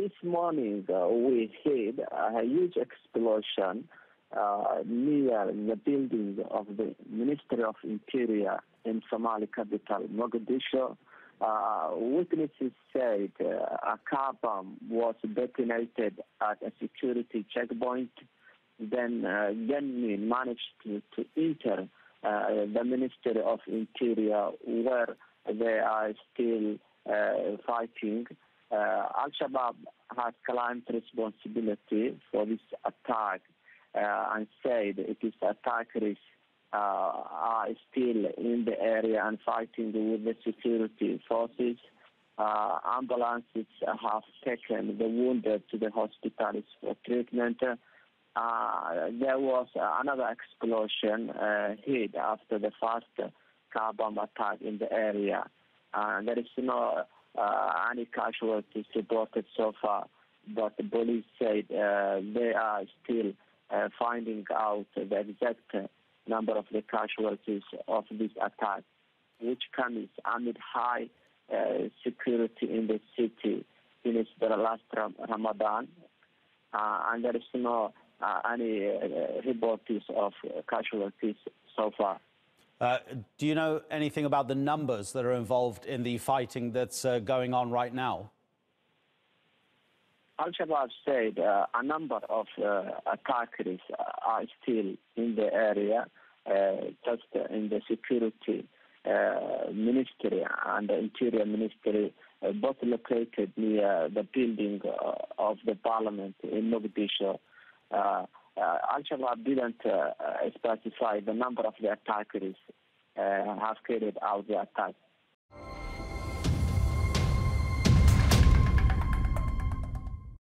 this morning we heard a huge explosion near the building of the Ministry of Interior in Somali capital, Mogadishu. Witnesses said a car bomb was detonated at a security checkpoint. Then gunmen managed to enter the Ministry of Interior, where they are still fighting. Al-Shabaab has claimed responsibility for this attack and said its attackers are still in the area and fighting with the security forces. Ambulances have taken the wounded to the hospitals for treatment. There was another explosion hit after the first car bomb attack in the area. There is no any casualties reported so far, but the police said they are still finding out the exact number of the casualties of this attack, which comes amid high security in the city since the last Ramadan, and there is no any reports of casualties so far. Do you know anything about the numbers that are involved in the fighting that's going on right now? Al-Shabaab said a number of attackers are still in the area, just in the security ministry and the interior ministry, both located near the building of the parliament in Mogadishu. Al-Shabaab didn't specify the number of the attackers have carried out the attack.